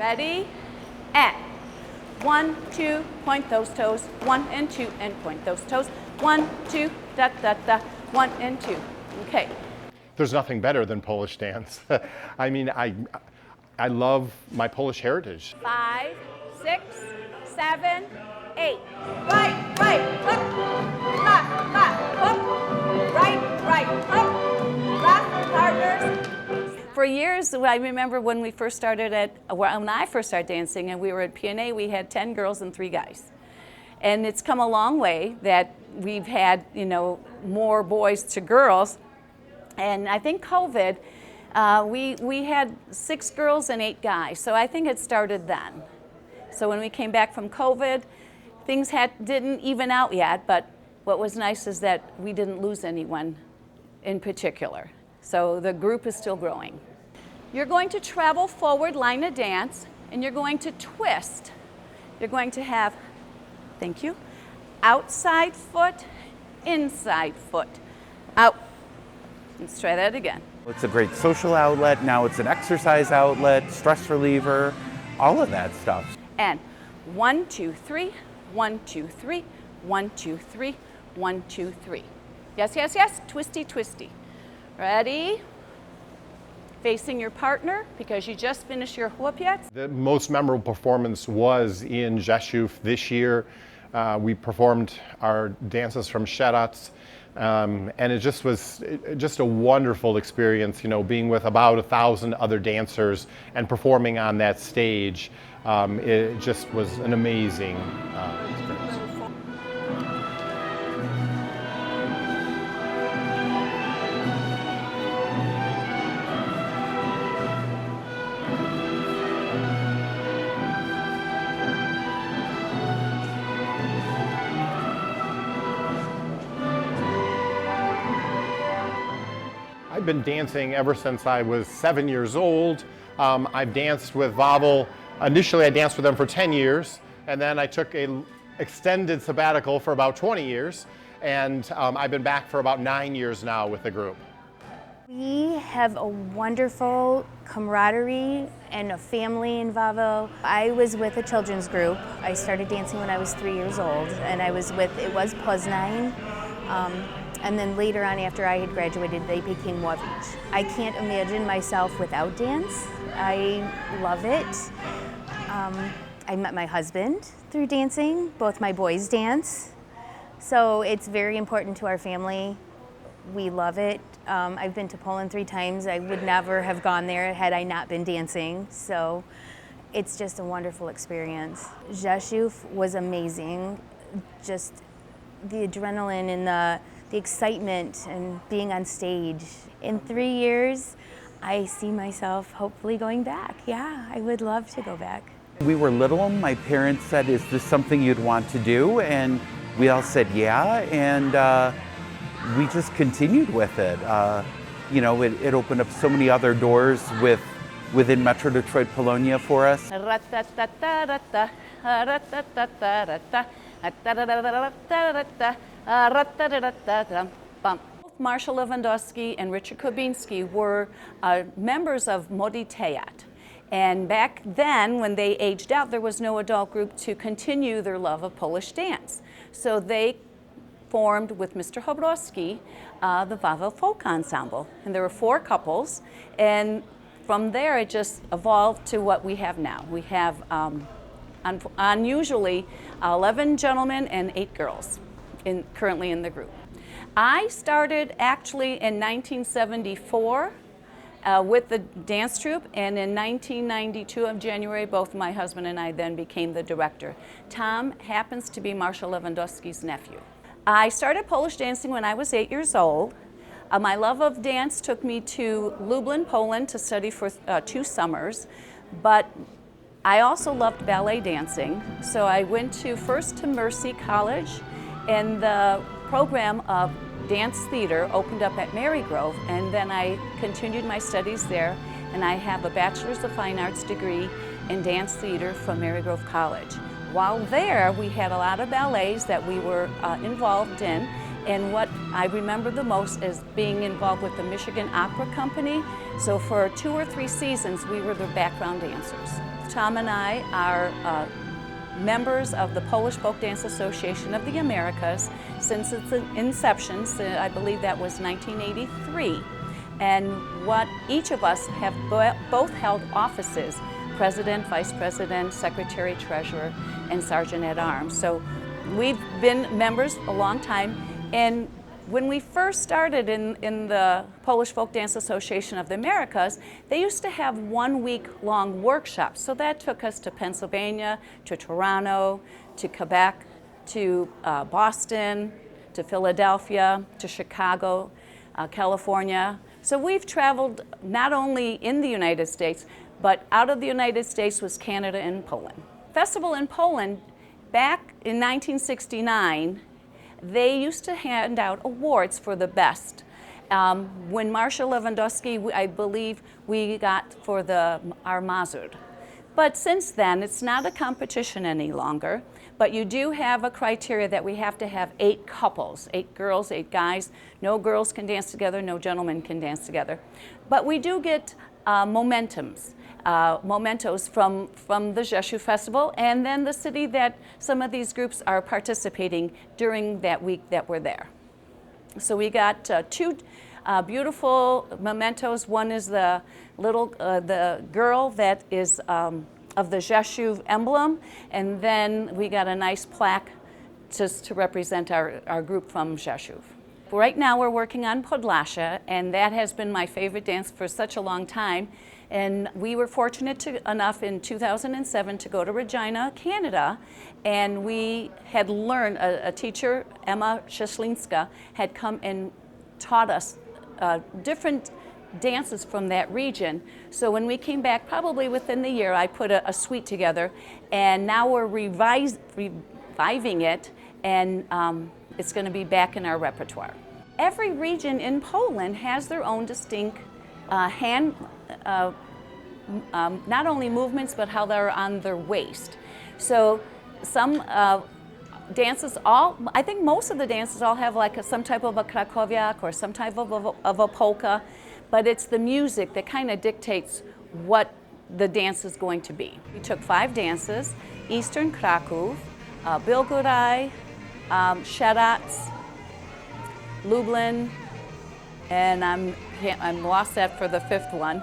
Ready? And 1, 2, point those toes. 1 and 2, and point those toes. 1, 2, da da da. 1 and 2. Okay. There's nothing better than Polish dance. I mean, I love my Polish heritage. 5, 6, 7, 8. Right, right, up, left, left, up, right, up, left, partners. For years, I remember when we first started when I first started dancing and we were at PNA, we had 10 girls and 3 guys. And it's come a long way that we've had, more boys to girls. And I think COVID, we had 6 girls and 8 guys. So I think it started then. So when we came back from COVID, things didn't even out yet, but what was nice is that we didn't lose anyone in particular. So the group is still growing. You're going to travel forward, line of dance, and you're going to twist. You're going to have, thank you, outside foot, inside foot, out. Let's try that again. It's a great social outlet. Now it's an exercise outlet, stress reliever, all of that stuff. And 1, 2, 3, 1, 2, 3, 1, 2, 3, 1, 2, 3. Yes, yes, yes, twisty, twisty. Ready? Facing your partner, because you just finished your chłopiec. The most memorable performance was in Rzeszów this year. We performed our dances from Sieradz, and it just was just a wonderful experience, being with about 1,000 other dancers and performing on that stage. It just was an amazing experience. I've been dancing ever since I was 7 years old. I've danced with WAWEL. Initially, I danced with them for 10 years, and then I took an extended sabbatical for about 20 years, and I've been back for about 9 years now with the group. We have a wonderful camaraderie and a family in WAWEL. I was with a children's group. I started dancing when I was 3 years old, and it was Poznań. And then later on, after I had graduated, they became WAWEL. I can't imagine myself without dance. I love it. I met my husband through dancing. Both my boys dance. So it's very important to our family. We love it. I've been to Poland 3 times. I would never have gone there had I not been dancing. So it's just a wonderful experience. Rzeszów was amazing. Just the adrenaline and the excitement and being on stage. In 3 years, I see myself hopefully going back. Yeah, I would love to go back. We were little. My parents said, "Is this something you'd want to do?" And we all said, "Yeah," and we just continued with it. It opened up so many other doors within Metro Detroit Polonia for us. Marshall Lewandowski and Richard Kubinski were members of Młody Teatr. And back then, when they aged out, there was no adult group to continue their love of Polish dance. So they formed with Mr. Hobrowski the WAWEL Folklore Ensemble. And there were 4 couples, and from there it just evolved to what we have now. We have unusually 11 gentlemen and 8 girls currently in the group. I started actually in 1974 with the dance troupe, and in 1992 of January, both my husband and I then became the director. Tom happens to be Marshall Lewandowski's nephew. I started Polish dancing when I was 8 years old. My love of dance took me to Lublin, Poland to study for 2 summers, but I also loved ballet dancing, so I went first to Mercy College, and the program of dance theater opened up at Marygrove, and then I continued my studies there, and I have a Bachelor's of Fine Arts degree in dance theater from Marygrove College. While there, we had a lot of ballets that we were involved in, And what I remember the most is being involved with the Michigan Opera Company. So for 2 or 3 seasons, we were the background dancers. Tom and I are members of the Polish Folk Dance Association of the Americas since its inception. So I believe that was 1983. And what each of us have both held offices: president, vice president, secretary, treasurer, and sergeant at arms. So we've been members a long time. And when we first started in the Polish Folk Dance Association of the Americas, they used to have 1-week-long workshops. So that took us to Pennsylvania, to Toronto, to Quebec, to Boston, to Philadelphia, to Chicago, California. So we've traveled not only in the United States, but out of the United States was Canada and Poland. Festival in Poland, back in 1969, they used to hand out awards for the best. When Marcia Lewandowski, I believe we got for our Mazur. But since then, it's not a competition any longer, but you do have a criteria that we have to have 8 couples, 8 girls, 8 guys. No girls can dance together, no gentlemen can dance together. But we do get mementos from the Rzeszów Festival, and then the city that some of these groups are participating during that week that we're there. So we got 2 beautiful mementos. One is the girl that is of the Rzeszów emblem, and then we got a nice plaque just to represent our group from Rzeszów. Right now we're working on Podlasia, and that has been my favorite dance for such a long time. And we were fortunate enough in 2007 to go to Regina, Canada, and we had learned, a teacher, Emma Szyslinska, had come and taught us different dances from that region. So when we came back, probably within the year, I put a suite together, and now we're reviving it, and it's going to be back in our repertoire. Every region in Poland has their own distinct not only movements, but how they're on their waist. So some dances, I think most of the dances all have like some type of a krakowiak or some type of a polka, but it's the music that kind of dictates what the dance is going to be. We took 5 dances: Eastern Kraków, Bilgoraj, Sieradz, Lublin, and I'm lost that for the 5th one.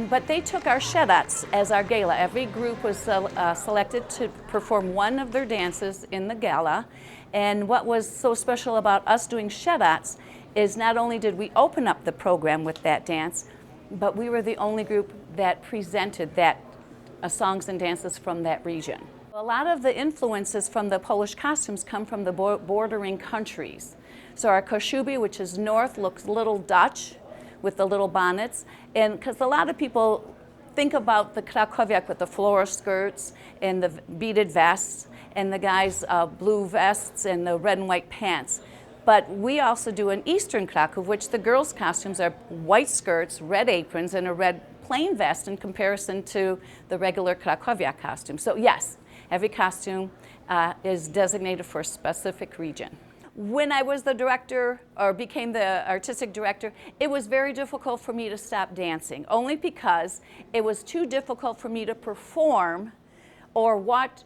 But they took our Sieradz as our gala. Every group was selected to perform one of their dances in the gala. And what was so special about us doing Sieradz is not only did we open up the program with that dance, but we were the only group that presented songs and dances from that region. A lot of the influences from the Polish costumes come from the bordering countries. So our Koszuby, which is north, looks a little Dutch with the little bonnets. And because a lot of people think about the krakowiak with the floral skirts and the beaded vests, and the guys' blue vests and the red and white pants. But we also do an Eastern Kraków, which the girls' costumes are white skirts, red aprons, and a red plain vest in comparison to the regular krakowiak costume. So yes, every costume is designated for a specific region. When I was the director, or became the artistic director, it was very difficult for me to stop dancing, only because it was too difficult for me to perform or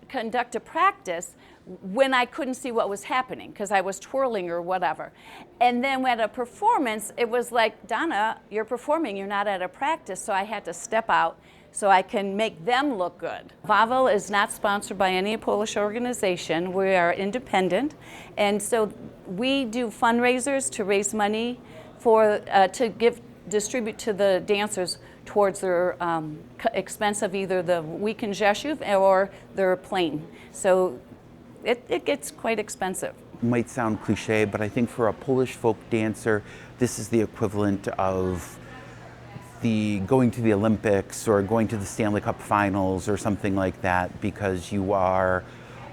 conduct a practice when I couldn't see what was happening, because I was twirling or whatever. And then at a performance, it was like, Donna, you're performing, you're not at a practice, so I had to step out so I can make them look good. WAWEL is not sponsored by any Polish organization. We are independent, and so we do fundraisers to raise money to distribute to the dancers towards their expense of either the week in Rzeszów or their plane. So it gets quite expensive. It might sound cliche, but I think for a Polish folk dancer, this is the equivalent of going to the Olympics or going to the Stanley Cup Finals or something like that, because you are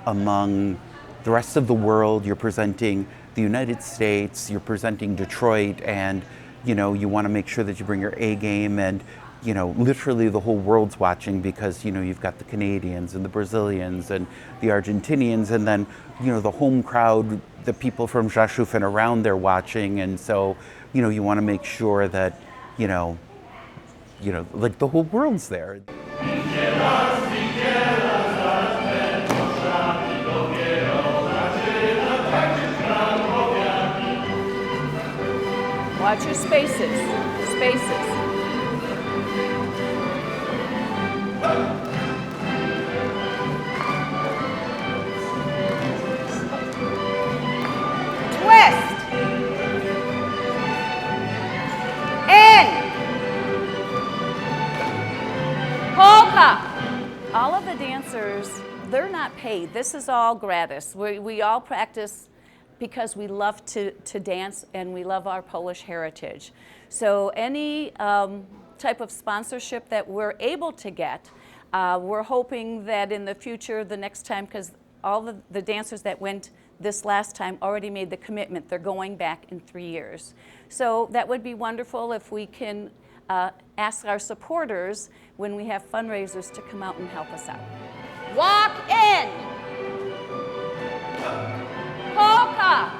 among the rest of the world. You're presenting the United States, you're presenting Detroit, and you want to make sure that you bring your A game, and you know, literally the whole world's watching because, you know, you've got the Canadians and the Brazilians and the Argentinians, and then, you know, the home crowd, the people from Rzeszów and around there watching. And so, you know, you want to make sure that, you know, like the whole world's there. Watch your spaces, spaces. Twist. In. Polka. All of the dancers, they're not paid. This is all gratis. We all practice because we love to dance and we love our Polish heritage. So any type of sponsorship that we're able to get, we're hoping that in the future, the next time, because all the dancers that went this last time already made the commitment, they're going back in 3 years. So that would be wonderful if we can ask our supporters when we have fundraisers to come out and help us out. Walk in. Polka.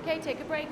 Okay, take a break.